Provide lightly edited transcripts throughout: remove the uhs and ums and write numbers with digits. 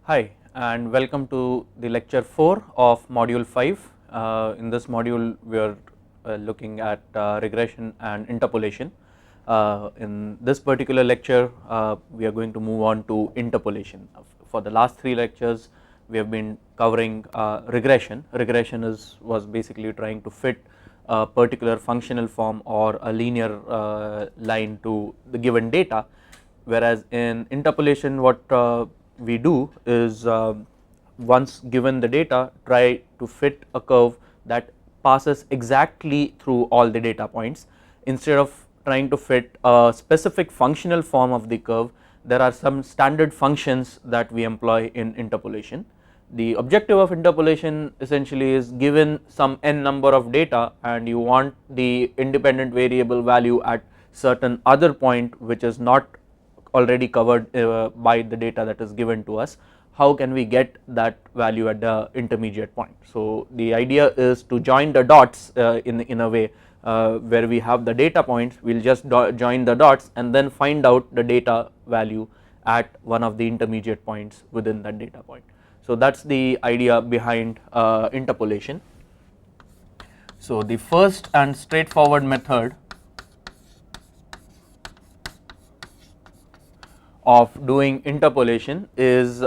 Hi and welcome to the lecture 4 of module 5. In this module we are looking at regression and interpolation. In this particular lecture we are going to move on to interpolation. For the last 3 lectures we have been covering regression. Regression was basically trying to fit a particular functional form or a linear line to the given data, whereas in interpolation what we do is once given the data, try to fit a curve that passes exactly through all the data points. Instead of trying to fit a specific functional form of the curve, there are some standard functions that we employ in interpolation. The objective of interpolation essentially is, given some n number of data and you want the independent variable value at certain other point which is not already covered by the data that is given to us, how can we get that value at the intermediate point. So the idea is to join the dots in a way where we have the data points, we will just join the dots and then find out the data value at one of the intermediate points within that data point. So that is the idea behind interpolation. So the first and straightforward method of doing interpolation is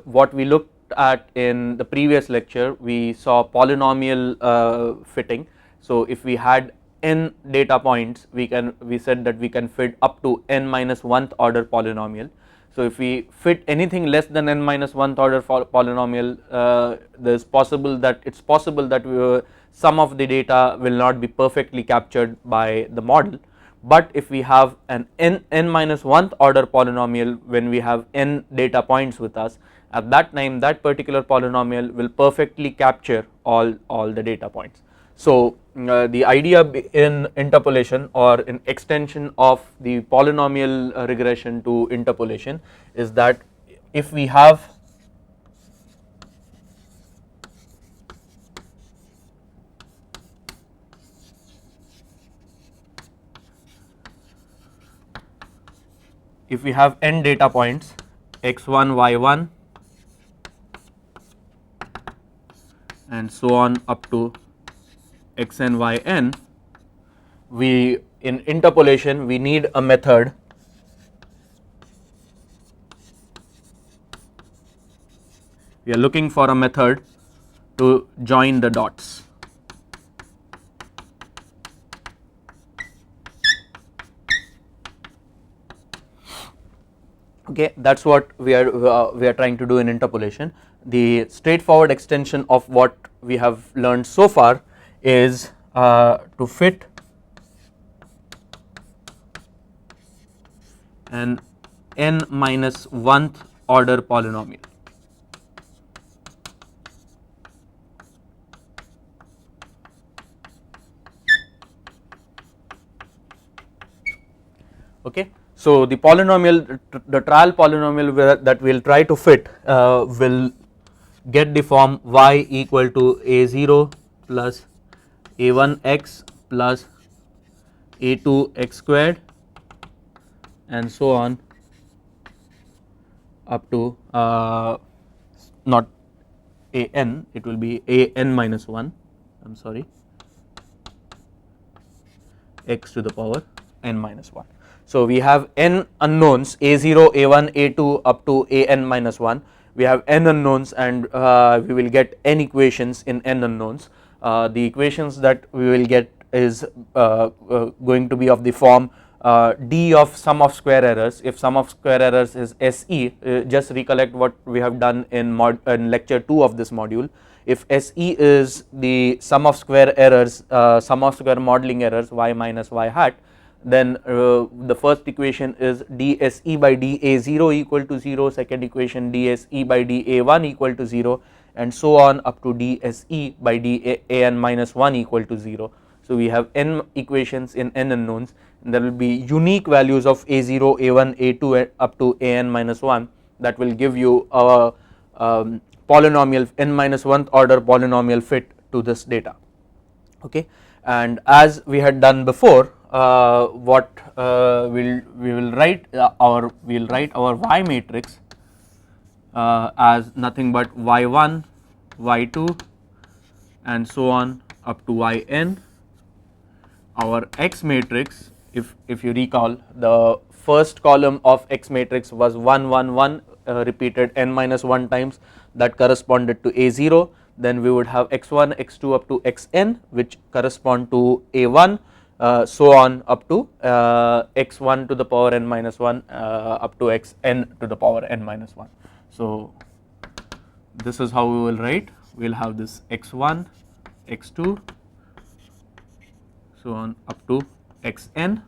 what we looked at in the previous lecture. We saw polynomial fitting. So if we had n data points, we said that we can fit up to n minus 1th order polynomial. So if we fit anything less than n minus 1th order polynomial, it's possible that some of the data will not be perfectly captured by the model. But if we have an n minus 1th order polynomial, when we have n data points with us, at that time that particular polynomial will perfectly capture all the data points. So the idea in interpolation or in extension of the polynomial regression to interpolation is that if we have n data points x1 y1 and so on up to xn yn, we in interpolation we need a method we are looking for a method to join the dots. Okay, that is what we are trying to do in interpolation. The straightforward extension of what we have learned so far is to fit an n minus 1th order polynomial. Okay. So the polynomial, the trial polynomial that we will try to fit will get the form y equal to a0 plus a1x plus a2x squared and so on up to not an, it will be an minus 1, I am sorry, x to the power n minus 1. So we have n unknowns a0, a1, a2 up to an minus 1. We have n unknowns and we will get n equations in n unknowns. The equations that we will get is going to be of the form d of sum of square errors. If sum of square errors is SE, just recollect what we have done in lecture 2 of this module. If SE is the sum of square errors, sum of square modeling errors y minus y hat, then the first equation is dSE by dA0 equal to 0, second equation dSE by dA1 equal to 0 and so on up to dSE by dAn minus 1 equal to 0. So we have n equations in n unknowns and there will be unique values of a0, a1, a2 up to an minus 1 that will give you a polynomial n minus 1th order polynomial fit to this data. Okay. And as we had done before, what we will write our y matrix as nothing but y1, y2 and so on up to yn. Our X matrix, if you recall, the first column of X matrix was 1 1 1 repeated n minus 1 times, that corresponded to A0. Then we would have x1 x2 up to xn, which correspond to A1, so on up to x1 to the power n minus 1 up to xn to the power n minus 1. So this is how we will write. We will have this x1 x2 so on up to xn,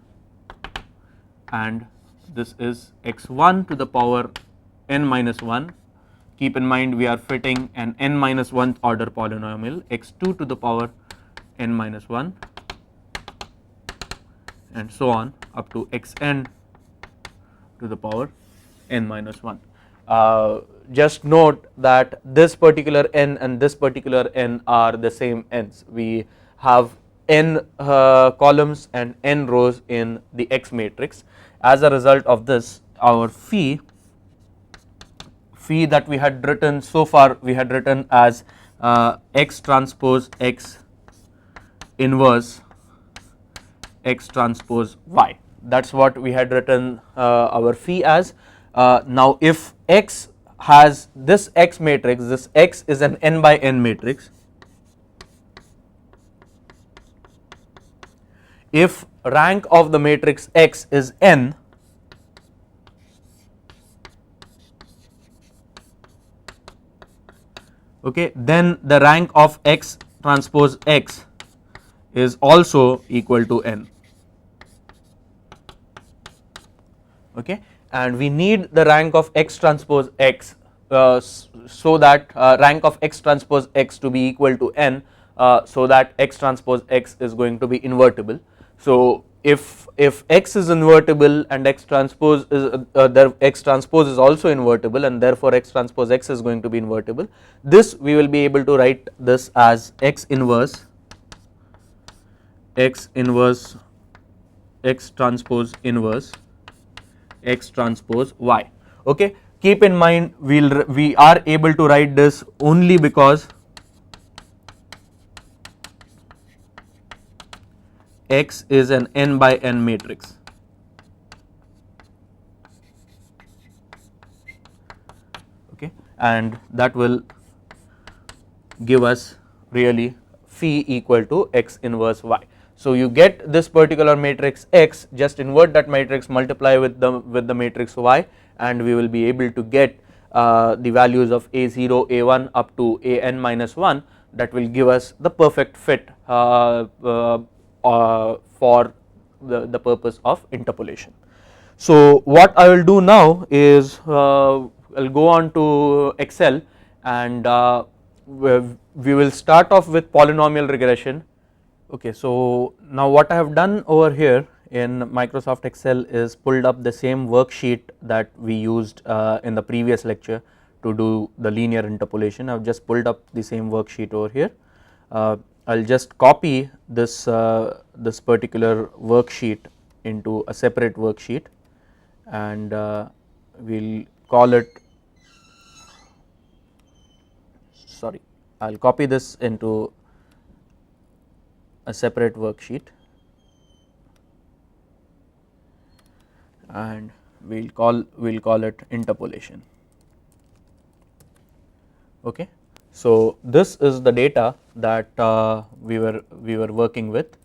and this is x1 to the power n minus 1. Keep in mind we are fitting an n minus 1th order polynomial, x2 to the power n minus 1 and so on up to xn to the power n minus 1. Just note that this particular n and this particular n are the same n's. We have n columns and n rows in the X matrix. As a result of this, our phi that we had written so far, we had written as X transpose X inverse X transpose Y. That is what we had written our phi as. Now if X has this X matrix, this X is an n by n matrix. If rank of the matrix X is n, okay, then the rank of X transpose X is also equal to n. Okay, and we need the rank of X transpose X so that rank of X transpose X to be equal to n, so that X transpose X is going to be invertible. So if X is invertible and X transpose is X transpose is also invertible, and therefore X transpose X is going to be invertible, this we will be able to write this as X inverse X transpose inverse X transpose Y. Okay, keep in mind we are able to write this only because X is an n by n matrix. Okay, and that will give us really phi equal to X inverse Y. So you get this particular matrix X, just invert that matrix, multiply with the matrix Y, and we will be able to get the values of A0, A1 up to An minus 1, that will give us the perfect fit for the purpose of interpolation. So what I will do now is I will go on to Excel, and we will start off with polynomial regression. Okay, so now what I have done over here in Microsoft Excel is pulled up the same worksheet that we used in the previous lecture to do the linear interpolation. I have just pulled up the same worksheet over here. I will just copy this this particular worksheet into a separate worksheet, and we will call it, sorry, I will copy this into a separate worksheet, and we will call it interpolation. Okay. So this is the data that we were working with.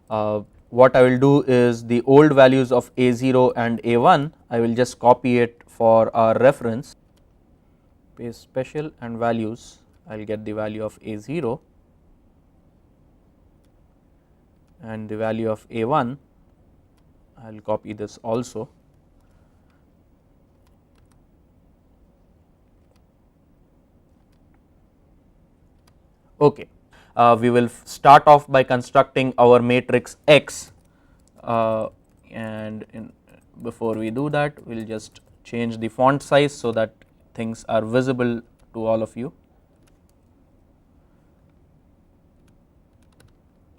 What I will do is the old values of A0 and A1, I will just copy it for our reference, paste special and values. I will get the value of A0 and the value of A1. I will copy this also. Okay, we will start off by constructing our matrix X, and before we do that, we will just change the font size so that things are visible to all of you.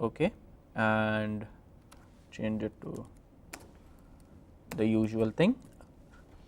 Okay, and change it to the usual thing.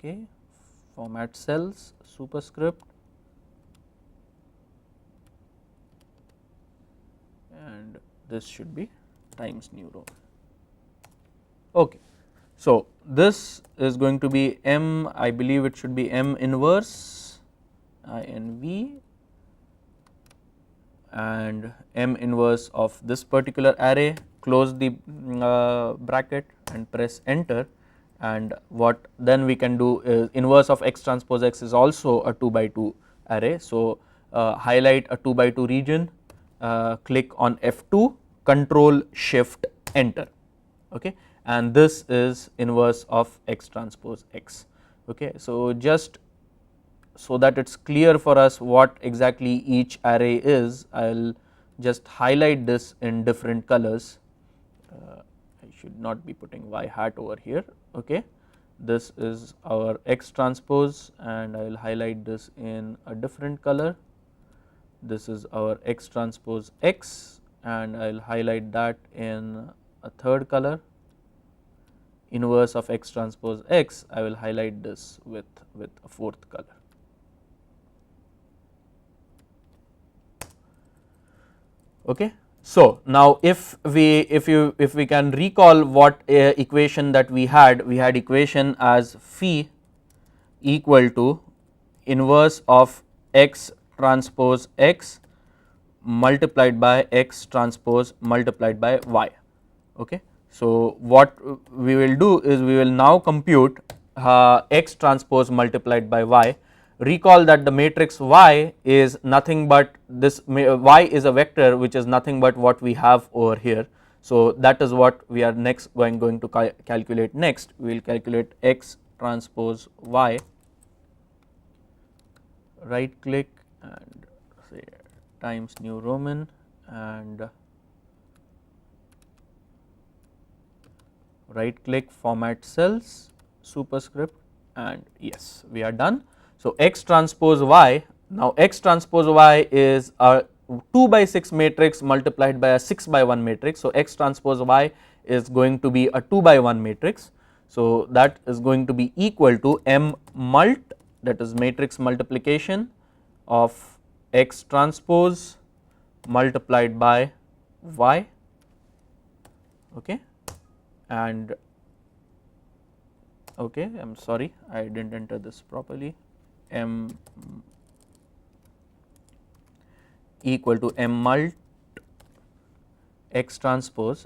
okay, format cells, superscript, and this should be times new row. Okay. So, this is going to be M, I believe it should be M inverse INV and M inverse of this particular array, close the bracket and press enter, and what then we can do is inverse of x transpose x is also a 2 by 2 array. So, highlight a 2 by 2 region, click on F2, control shift enter, okay, and this is inverse of x transpose x. Okay. So, just so that it is clear for us what exactly each array is, I will just highlight this in different colors. I should not be putting y hat over here. Okay. This is our x transpose and I will highlight this in a different color. This is our x transpose x and I will highlight that in a third color. Inverse of x transpose x, I will highlight this with a fourth color. Okay. So, now if we can recall what equation that we had equation as phi equal to inverse of x transpose x multiplied by x transpose multiplied by y. Okay. So, what we will do is we will now compute x transpose multiplied by y. Recall that the matrix y is nothing but this, y is a vector which is nothing but what we have over here. So, that is what we are next going to calculate next. We will calculate x transpose y, right click and say times new Roman and right click, format cells, superscript, and yes, we are done. So, x transpose y, now x transpose y is a 2 by 6 matrix multiplied by a 6 by 1 matrix. So, x transpose y is going to be a 2 by 1 matrix. So, that is going to be equal to m mult, that is matrix multiplication of x transpose multiplied by y, okay, and okay, I am sorry I did not enter this properly, m equal to m mult x transpose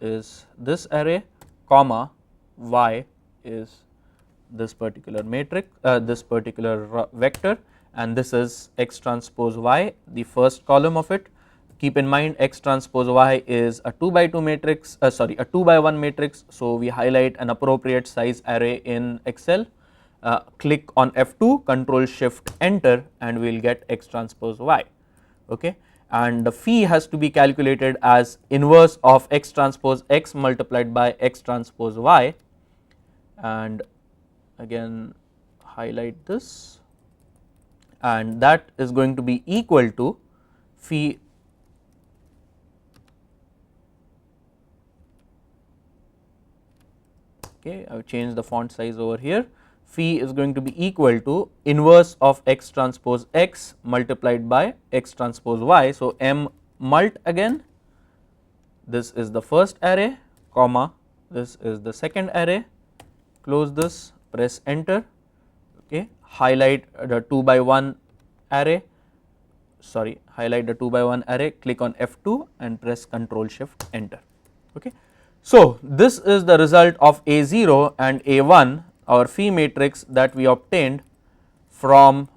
is this array, comma y is this particular matrix, this particular vector, and this is x transpose y, the first column of it. Keep in mind x transpose y is a 2 by 2 matrix, sorry, a 2 by 1 matrix. So, we highlight an appropriate size array in Excel, click on F2, control shift enter, and we will get x transpose y. Okay. And the phi has to be calculated as inverse of x transpose x multiplied by x transpose y, and again highlight this, and that is going to be equal to phi okay, I have changed the font size over here. Phi is going to be equal to inverse of x transpose x multiplied by x transpose y. So, m mult again, this is the first array, comma this is the second array, close this, press enter, okay, highlight the 2 by 1 array, sorry, highlight the 2 by 1 array, click on F2 and press control shift enter. Okay. So, this is the result of A0 and A1, our phi matrix that we obtained from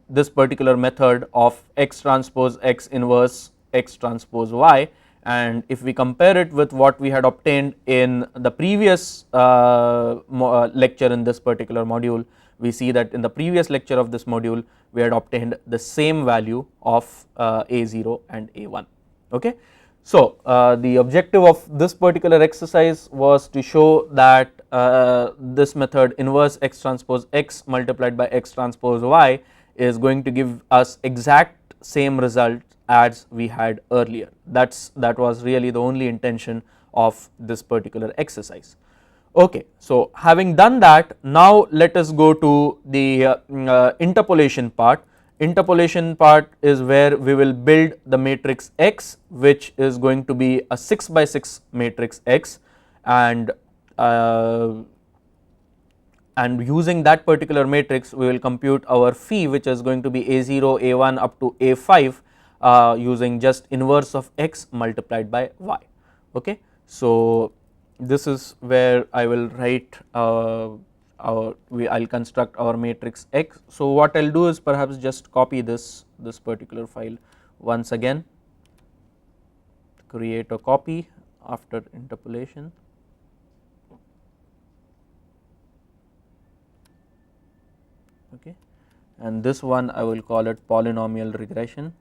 this particular method of x transpose x inverse x transpose y, and if we compare it with what we had obtained in the previous lecture in this particular module, we see that in the previous lecture of this module we had obtained the same value of A0 and A1. Okay. So, the objective of this particular exercise was to show that this method inverse x transpose x multiplied by x transpose y is going to give us exact same result as we had earlier. That was really the only intention of this particular exercise. Okay, so having done that, now let us go to the interpolation part. Interpolation part is where we will build the matrix X, which is going to be a 6 by 6 matrix X, and using that particular matrix we will compute our phi, which is going to be a0, a1 up to a5 using just inverse of x multiplied by y. Okay. So, this is where I will write I will construct our matrix X. So, what I will do is perhaps just copy this particular file once again, create a copy after interpolation. Okay. And this one I will call it polynomial regression,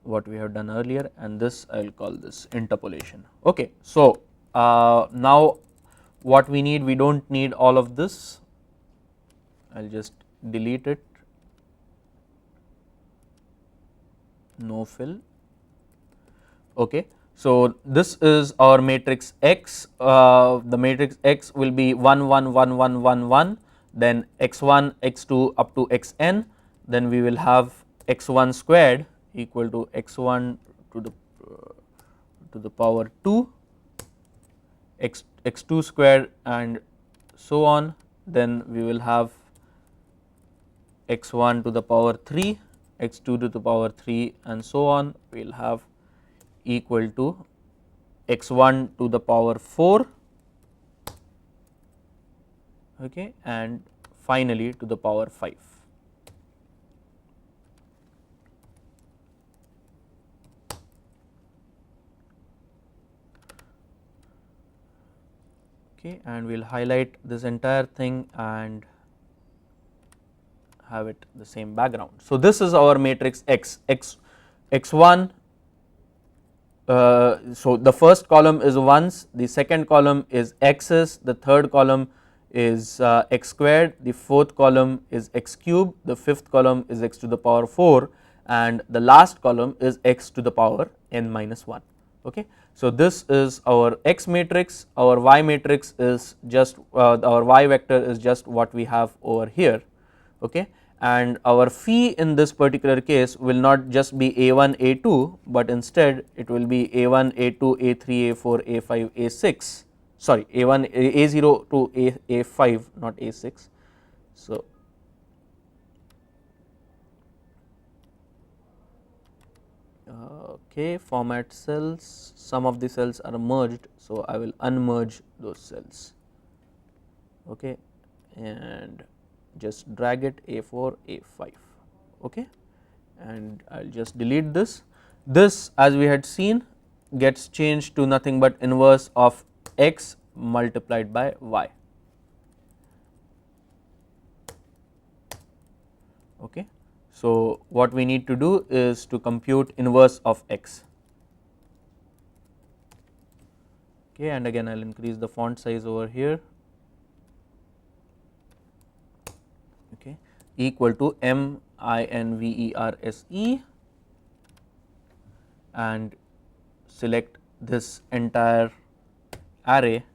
what we have done earlier, and this I will call this interpolation. Okay. So, now what we need, we do not need all of this, I will just delete it, no fill. Okay. So, this is our matrix X, the matrix X will be 1 1 1 1 1 1, then x1 x2 up to xn, then we will have x1 squared equal to x1 to the power 2, x2 squared and so on, then we will have x1 to the power 3, x2 to the power 3 and so on, we will have equal to x1 to the power 4, okay, and finally to the power 5. Okay, and we will highlight this entire thing and have it the same background. So, this is our matrix X, x1. So, the first column is ones, the second column is x's, the third column is x squared, the fourth column is x cube, the fifth column is x to the power 4, and the last column is x to the power n minus 1. Okay. So, this is our x matrix, our y matrix is just our y vector is just what we have over here. Okay. And our phi in this particular case will not just be a1 a2, but instead it will be a1 a2 a3 a4 a5 a6, sorry, a1 a0 to a5, not a6. So, okay, format cells, some of the cells are merged, so I will unmerge those cells, okay, and just drag it a4 a5, okay, and I will just delete this. This, as we had seen, gets changed to nothing but inverse of x multiplied by y. Okay. So, what we need to do is to compute inverse of x. Okay, and again I will increase the font size over here. Okay, equal to MINVERSE, and select this entire array,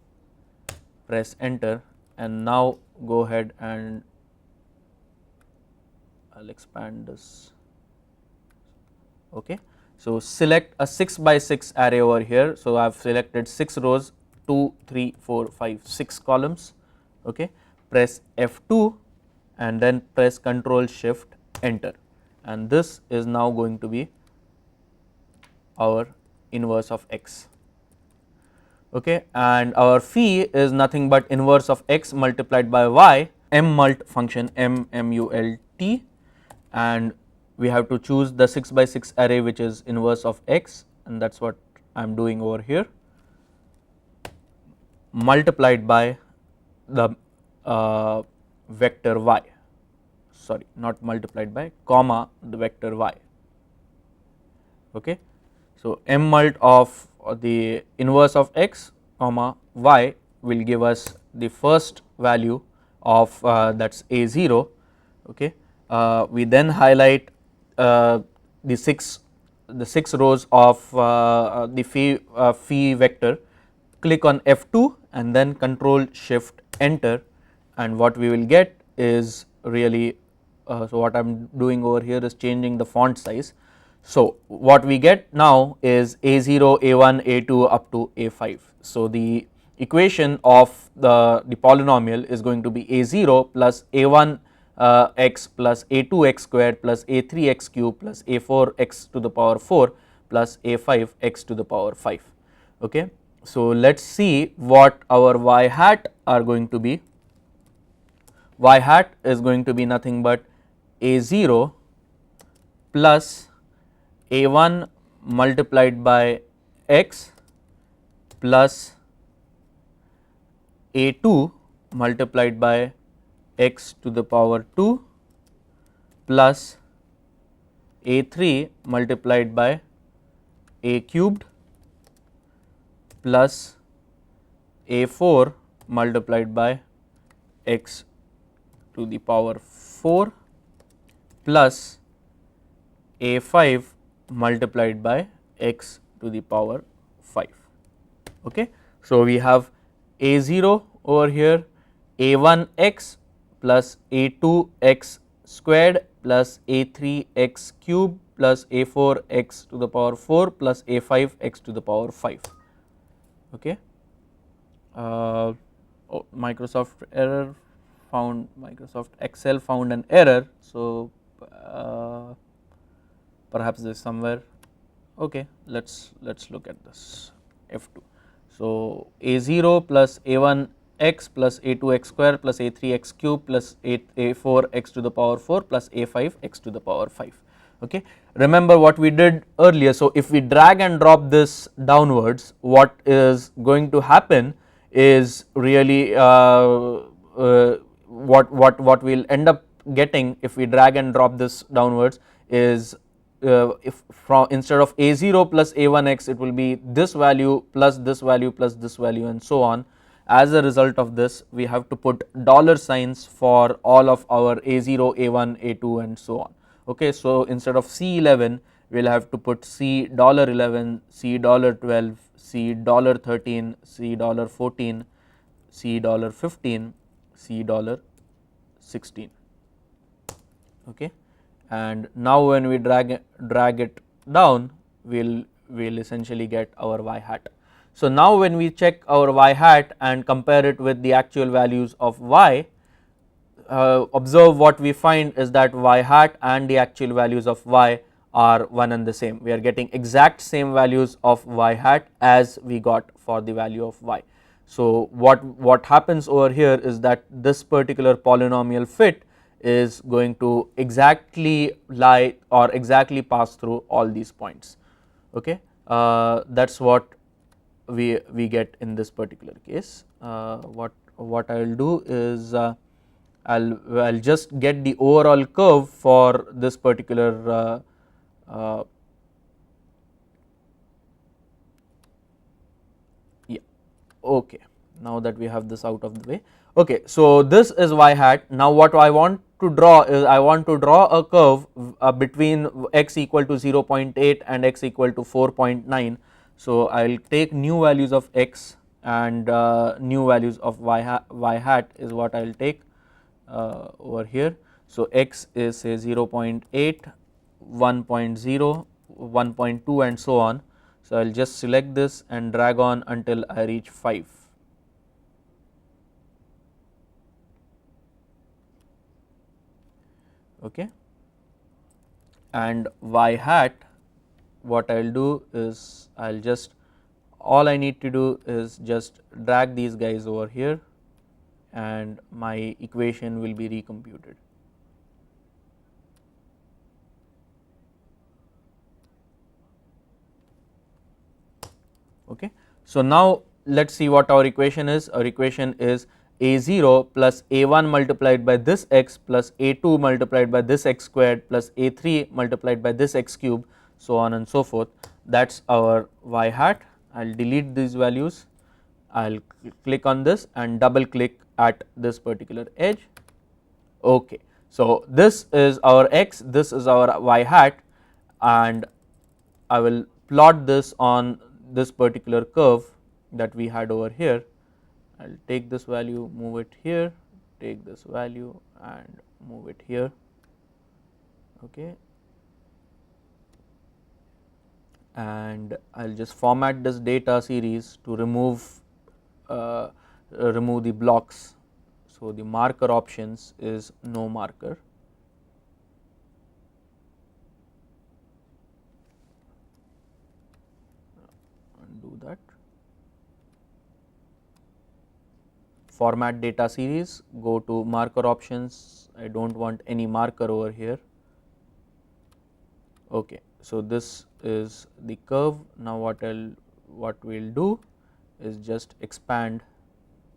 press enter, and now go ahead and I will expand this. Okay. So, select a 6 by 6 array over here. So, I have selected 6 rows, 2, 3, 4, 5, 6 columns. Okay. Press F2 and then press Control Shift Enter, and this is now going to be our inverse of x. Okay. And our phi is nothing but inverse of x multiplied by y, mmult function mmult, and we have to choose the 6 by 6 array which is inverse of x, and that is what I am doing over here, multiplied by the vector y, sorry, not multiplied by, comma the vector y. Okay. So, mmult of the inverse of x comma y will give us the first value of that is a0. Okay. We then highlight the 6 the 6 rows of the phi vector, click on F2 and then control shift enter, and what we will get is really so what I am doing over here is changing the font size. So what we get now is A0, A1, A2 up to A5. So the equation of the polynomial is going to be A0 plus A1 x plus A2 x squared plus A3 x cube plus A4 x to the power 4 plus A5 x to the power 5. Okay. So let us see what our y hat are going to be. Y hat is going to be nothing but A0 plus A1 multiplied by x plus A2 multiplied by x to the power 2 plus A3 multiplied by A cubed plus A4 multiplied by x to the power 4 plus A5 multiplied by x to the power 5. Okay. So we have A0 over here, A1x plus A2x squared plus A3x cube plus A4x to the power 4 plus A5x to the power 5. Okay. Oh, Microsoft error found, Microsoft Excel found an error. So perhaps this somewhere. Okay, let's look at this F2. So A0 plus A1 x plus A2 x square plus A3 x cube plus A4 x to the power 4 plus A5 x to the power 5. Okay. Remember what we did earlier. So if we drag and drop this downwards, what is going to happen is really what we'll end up getting if we drag and drop this downwards is if from instead of A0 plus A1x, it will be this value plus this value plus this value and so on. As a result of this, we have to put dollar signs for all of our A0, A1, A2 and so on. Okay, so instead of C11, we will have to put C$11, C$12, C$13, C$14, C$15, C$16. Okay. And now when we drag it down, we'll essentially get our y hat. So now when we check our y hat and compare it with the actual values of y, observe what we find is that y hat and the actual values of y are one and the same. We are getting exact same values of y hat as we got for the value of y. So what happens over here is that this particular polynomial fit is going to exactly lie or exactly pass through all these points. Okay, that is what we get in this particular case. What I will do is I'll just get the overall curve for this particular yeah. Okay, now that we have this out of the way. Okay, so this is y hat. Now what I want to draw is I want to draw a curve between x equal to 0.8 and x equal to 4.9. So I will take new values of x and new values of y hat is what I will take over here. So x is say 0.8, 1.0, 1.2 and so on. So I will just select this and drag on until I reach 5. Okay. And y hat, what I will do is I will just, all I need to do is just drag these guys over here and my equation will be recomputed. Okay. So now let us see what our equation is. Our equation is A0 plus A1 multiplied by this x plus A2 multiplied by this x squared plus A3 multiplied by this x cube, so on and so forth. That is our y hat. I will delete these values, I will click on this and double click at this particular edge. Okay. So this is our x, this is our y hat, and I will plot this on this particular curve that we had over here. I will take this value, move it here, take this value and move it here. Okay. And I will just format this data series to remove the blocks. So, the marker options is no marker. Undo that. Format data series, go to marker options. I do not want any marker over here. Okay. So, this is the curve. Now, what we will do is just expand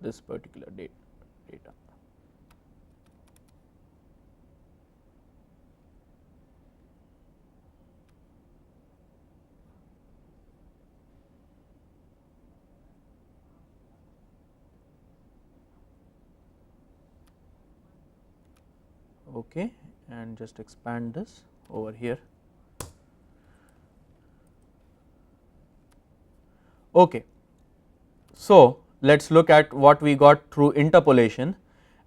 this particular data. Okay, and just expand this over here. Okay. So, let us look at what we got through interpolation,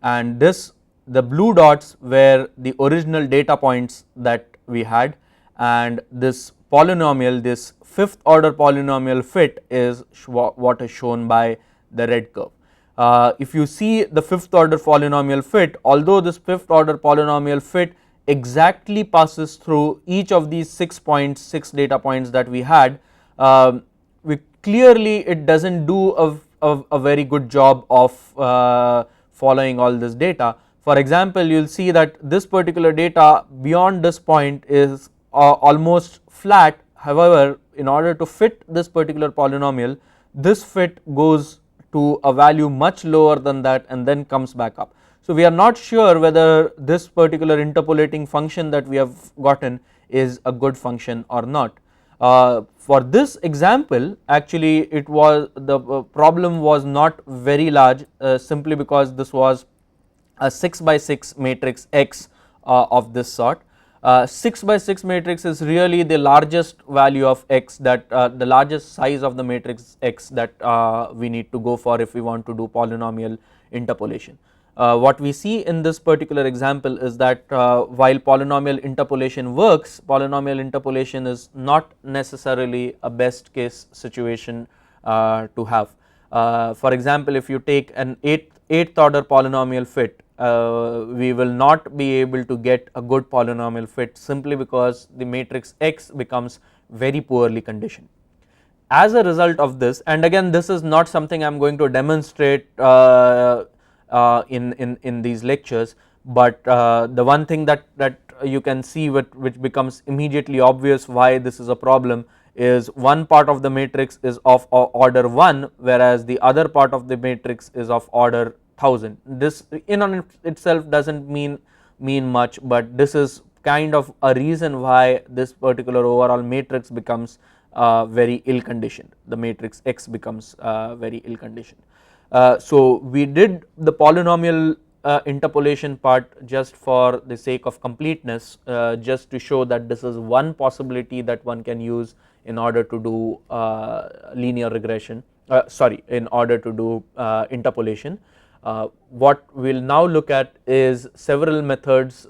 and this, the blue dots were the original data points that we had, and this polynomial, this fifth order polynomial fit is what is shown by the red curve. If you see the fifth order polynomial fit, although this fifth order polynomial fit exactly passes through each of these 6 points, 6 data points that we had, we clearly it does not do a very good job of following all this data. For example, you will see that this particular data beyond this point is almost flat. However, in order to fit this particular polynomial, this fit goes to a value much lower than that and then comes back up. So, we are not sure whether this particular interpolating function that we have gotten is a good function or not. For this example, actually it was the problem was not very large, simply because this was a 6 by 6 matrix X of this sort. 6 by 6 matrix is really the largest value of X, that the largest size of the matrix X that we need to go for if we want to do polynomial interpolation. What we see in this particular example is that while polynomial interpolation works, polynomial interpolation is not necessarily a best case situation to have. For example, if you take an eighth order polynomial fit, we will not be able to get a good polynomial fit simply because the matrix X becomes very poorly conditioned. As a result of this, and again this is not something I am going to demonstrate in these lectures, but the one thing that you can see which becomes immediately obvious why this is a problem is one part of the matrix is of order 1, whereas the other part of the matrix is of order 1000. This in on itself does not mean much, but this is kind of a reason why this particular overall matrix becomes very ill conditioned, the matrix X becomes very ill conditioned. So, we did the polynomial interpolation part just for the sake of completeness, just to show that this is one possibility that one can use in order to do linear regression, in order to do interpolation. What we will now look at is several methods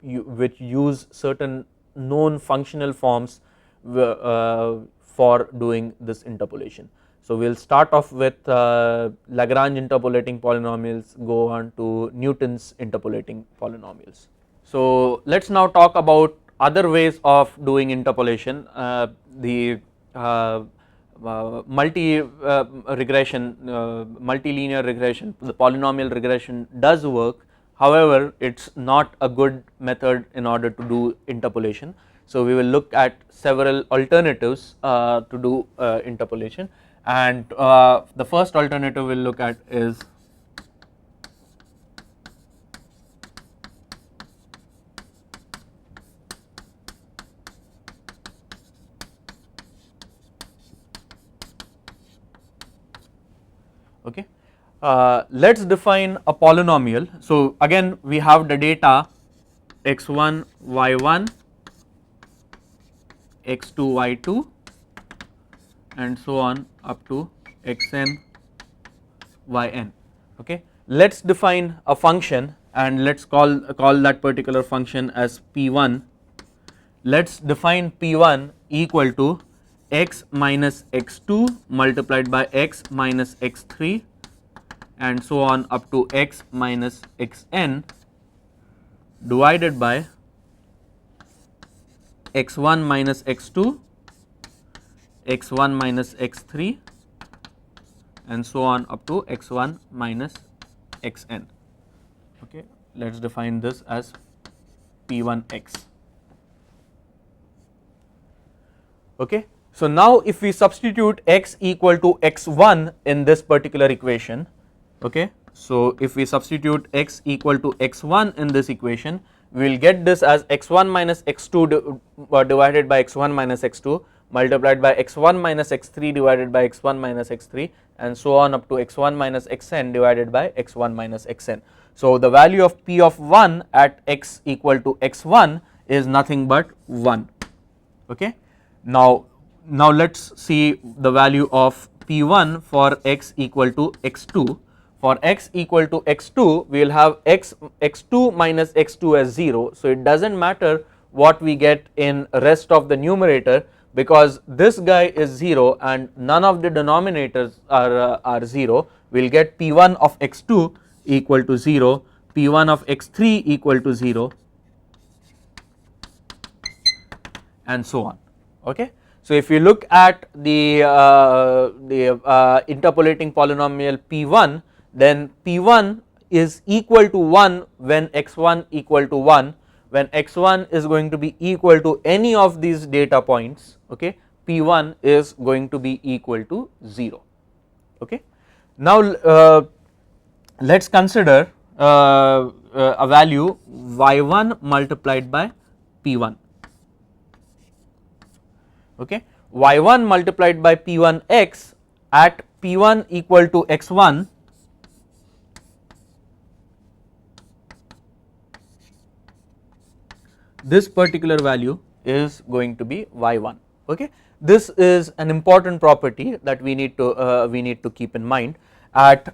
which use certain known functional forms for doing this interpolation. So, we will start off with Lagrange interpolating polynomials, go on to Newton's interpolating polynomials. So, let us now talk about other ways of doing interpolation. The multi-regression, multilinear regression, the polynomial regression does work. However, it is not a good method in order to do interpolation. So, we will look at several alternatives to do interpolation, and the first alternative we will look at is okay. Let us define a polynomial. So, again we have the data x1, y1, x2 y2 and so on up to xn yn. Okay. Let us define a function and let us call that particular function as p1. Let us define p1 equal to x minus x2 multiplied by x minus x3 and so on up to x minus xn divided by x1 minus x2, x1 minus x3 and so on up to x1 minus xn. Okay. Let us define this as p1x. Okay. So, now if we substitute x equal to x1 in this particular equation, okay. So, if we substitute x equal to x1 in this equation, we will get this as x1 minus x2 divided by x1 minus x2 multiplied by x1 minus x3 divided by x1 minus x3 and so on up to x1 minus xn divided by x1 minus xn. So, the value of p of 1 at x equal to x1 is nothing but 1. Okay. Now let us see the value of p1 for x equal to x2. For x equal to x2, we will have x2 minus x2 as 0. So, it does not matter what we get in rest of the numerator, because this guy is 0 and none of the denominators are 0. We will get p1 of x2 equal to 0, p1 of x3 equal to 0 and so on. Okay. So, if you look at the interpolating polynomial p1, then p1 is equal to 1 when x1 equal to 1, when x1 is going to be equal to any of these data points, okay, p1 is going to be equal to 0. Okay. Now let us consider a value y1 multiplied by p1. Okay. y1 multiplied by p1x at p1 equal to x1 this particular value is going to be y1. Okay. This is an important property that we need to keep in mind at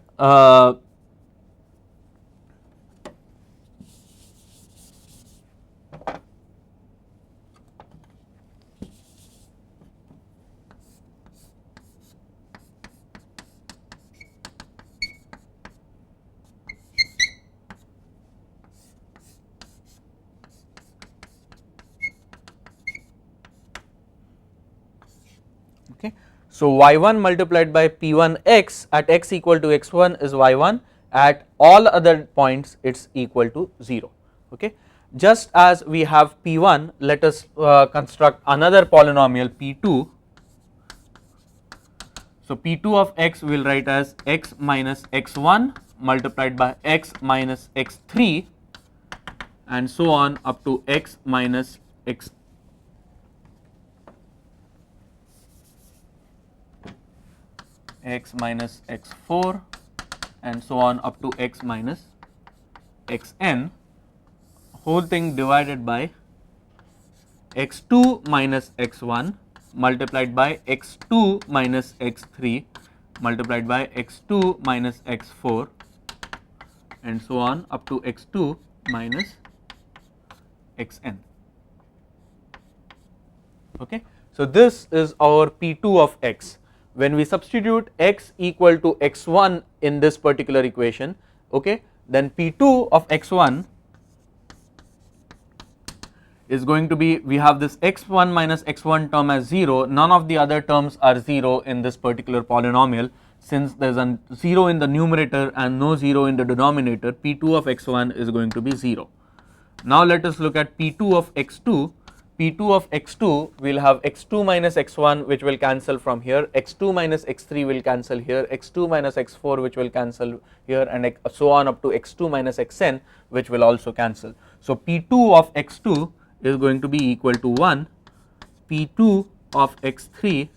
okay. So, y1 multiplied by p1x at x equal to x1 is y1, at all other points it is equal to 0. Okay. Just as we have p1, let us construct another polynomial p2. So, p2 of x we will write as x minus x1 multiplied by x minus x3 and so on up to x minus x minus x4 and so on up to x minus xn, whole thing divided by x2 minus x1 multiplied by x2 minus x3 multiplied by x2 minus x4 and so on up to x2 minus xn. Okay. So, this is our p2 of x. When we substitute x equal to x1 in this particular equation, okay, then p2 of x1 is going to be, we have this x1 minus x1 term as 0, none of the other terms are 0 in this particular polynomial. Since there is a 0 in the numerator and no 0 in the denominator, p2 of x1 is going to be 0. Now let us look at p2 of x2. p2 of x2 we will have x2 minus x1 which will cancel from here, x2 minus x3 will cancel here, x2 minus x4 which will cancel here, and so on up to x2 minus xn which will also cancel. So, p2 of x2 is going to be equal to 1, p2 of x3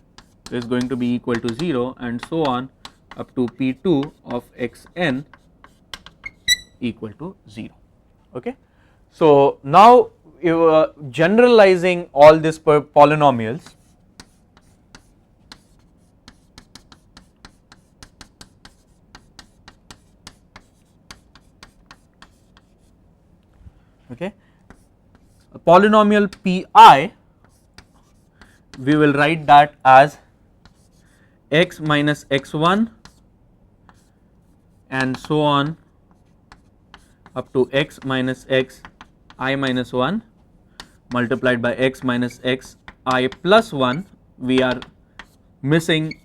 is going to be equal to 0 and so on up to p2 of xn equal to 0. Okay. So, now generalizing all these polynomials, okay, a polynomial pi, we will write that as x minus x1 and so on up to x minus x I minus 1 multiplied by x minus x I plus 1. We are missing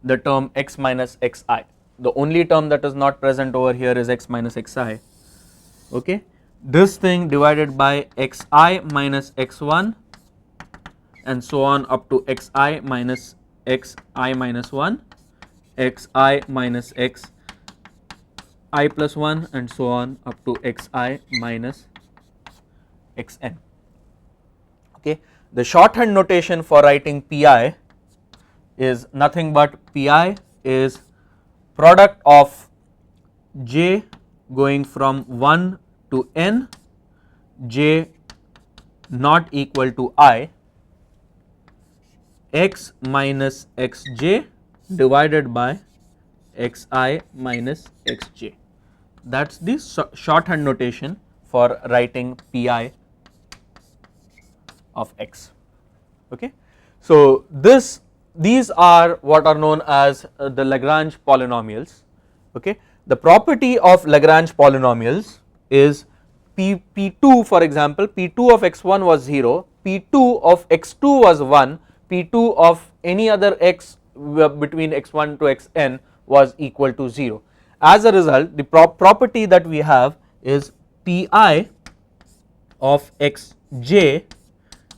the term x minus xi. The only term that is not present over here is x minus xi. Okay, this thing divided by xi minus x1 and so on up to xi minus xi minus 1, xi minus x I plus 1 and so on up to xi minus xn. Okay, the shorthand notation for writing pi is nothing but pi is product of j going from 1 to n, j not equal to I, x minus xj divided by xi minus xj. That is the shorthand notation for writing pi of x. Okay. So, these are what are known as the Lagrange polynomials. Okay. The property of Lagrange polynomials is P2, for example, P2 of x1 was 0, P2 of x2 was 1, P2 of any other x between x1 to xn was equal to 0. As a result, the property that we have is Pi of xj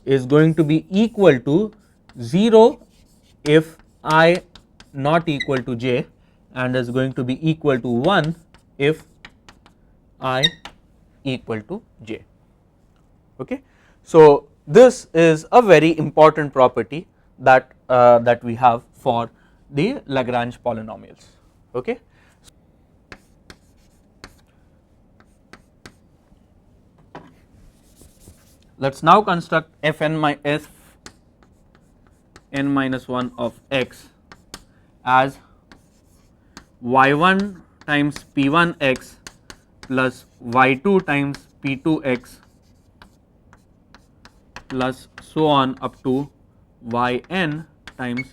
is going to be equal to 0 if I not equal to j and is going to be equal to 1 if I equal to j. Okay. So, this is a very important property that that we have for the Lagrange polynomials. Okay. Let us now construct fn minus 1 of x as y1 times p1x plus y2 times p2x plus so on up to yn times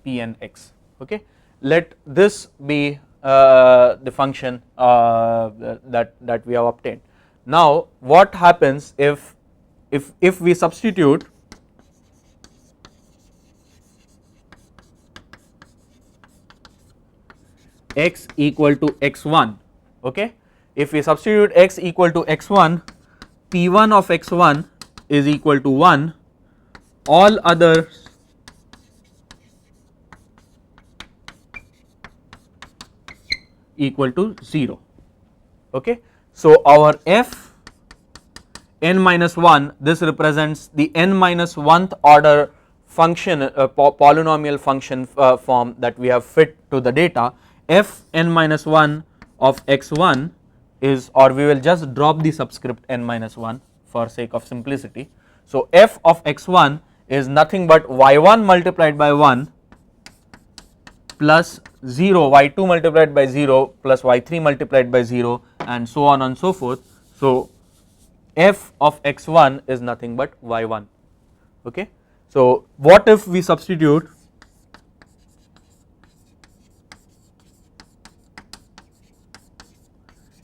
pnx. Okay. Let this be the function that we have obtained. Now, what happens if we substitute x equal to x1, okay? If we substitute x equal to x1, p1 of x1 is equal to 1, all others equal to 0, okay? So, our f n minus 1, this represents the n minus 1th order function polynomial function form that we have fit to the data. F n minus 1 of x1 is, or we will just drop the subscript n minus 1 for sake of simplicity. So, f of x1 is nothing but y1 multiplied by 1 plus 0, y2 multiplied by 0 plus y3 multiplied by 0 and so on and so forth. So, f of x1 is nothing but y1. Okay. So, what if we substitute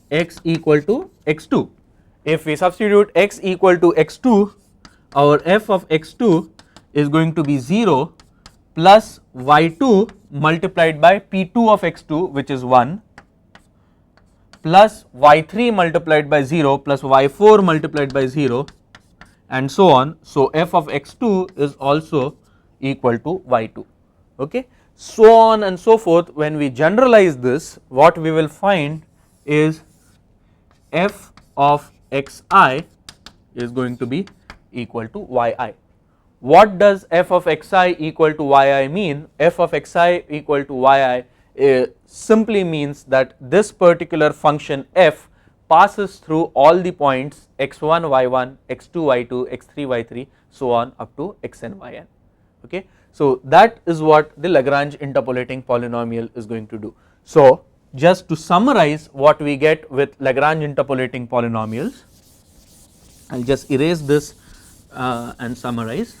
x equal to x2? If we substitute x equal to x2, our f of x2 is going to be 0 plus y2 multiplied by p2 of x2, which is 1, plus y3 multiplied by 0 plus y4 multiplied by 0 and so on. So, f of x2 is also equal to y2. Okay. So on and so forth. When we generalize this, what we will find is f of xi is going to be equal to yi. What does f of xi equal to yi mean? F of xi equal to yi simply means that this particular function f passes through all the points x1 y1 x2 y2 x3 y3 so on up to xn yn. Okay, so that is what the Lagrange interpolating polynomial is going to do. So just to summarize what we get with Lagrange interpolating polynomials, I will just erase this and summarize.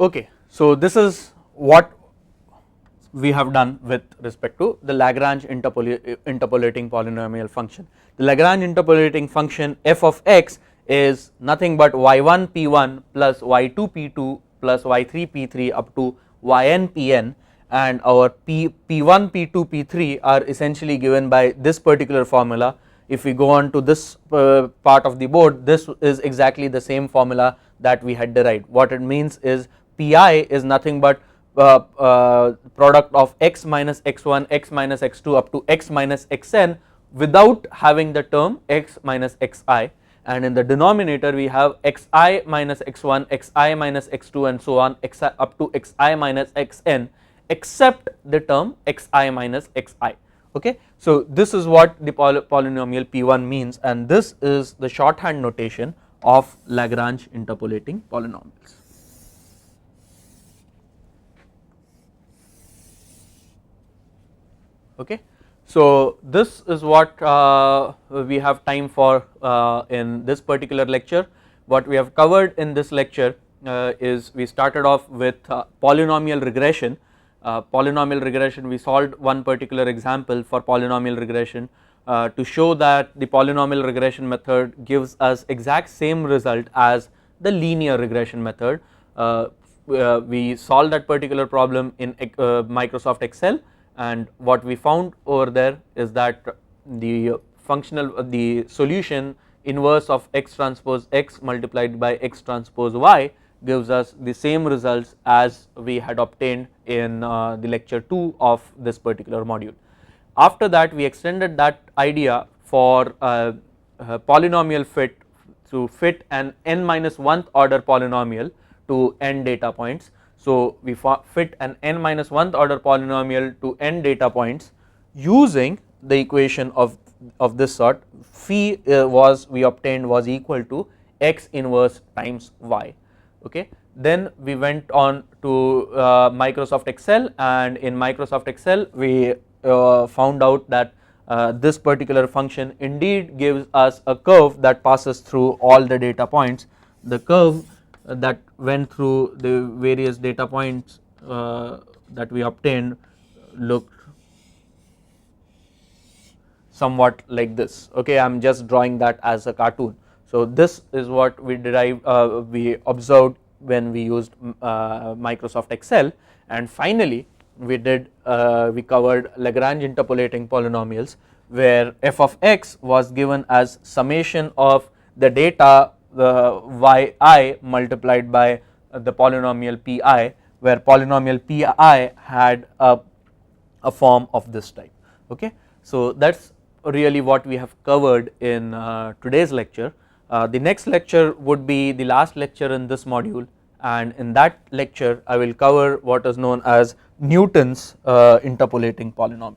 Okay, so this is what we have done with respect to the Lagrange interpolating polynomial function. The Lagrange interpolating function f of x is nothing but y1 p1 plus y2 p2 plus y3 p3 up to yn pn, and our p1 p2 p3 are essentially given by this particular formula. If we go on to this part of the board, this is exactly the same formula that we had derived. What it means is pi is nothing but product of x minus x1 x minus x2 up to x minus xn without having the term x minus xi, and in the denominator we have xi minus x1 xi minus x2 and so on xi up to xi minus xn except the term xi minus xi. Okay, so this is what the polynomial p1 means, and this is the shorthand notation of Lagrange interpolating polynomials. Okay, so this is what we have time for in this particular lecture. What we have covered in this lecture is we started off with polynomial regression. Polynomial regression, we solved one particular example for polynomial regression to show that the polynomial regression method gives us exact same result as the linear regression method. We solved that particular problem in Microsoft Excel, and what we found over there is that the the solution inverse of x transpose x multiplied by x transpose y gives us the same results as we had obtained in the lecture 2 of this particular module. After that, we extended that idea for polynomial fit to fit an n minus 1th order polynomial to n data points. So we fit an n minus 1th order polynomial to n data points using the equation of this sort. Phi we obtained was equal to x inverse times y. Okay, then we went on to Microsoft Excel, and in Microsoft Excel we found out that this particular function indeed gives us a curve that passes through all the data points. The curve that went through the various data points that we obtained looked somewhat like this. Okay, I am just drawing that as a cartoon. So this is what we derived, we observed when we used Microsoft Excel, and finally we covered Lagrange interpolating polynomials, where f of x was given as summation of the data yi multiplied by the polynomial pi, where polynomial pi had a form of this type. Okay, so that's really what we have covered in today's lecture. The next lecture would be the last lecture in this module, and in that lecture I will cover what is known as Newton's interpolating polynomial.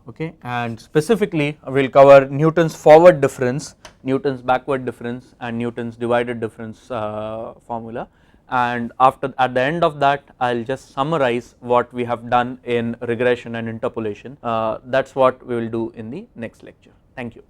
Okay, and specifically we will cover Newton's forward difference, Newton's backward difference, and Newton's divided difference formula, and after at the end of that I will just summarize what we have done in regression and interpolation. That is what we will do in the next lecture. Thank you.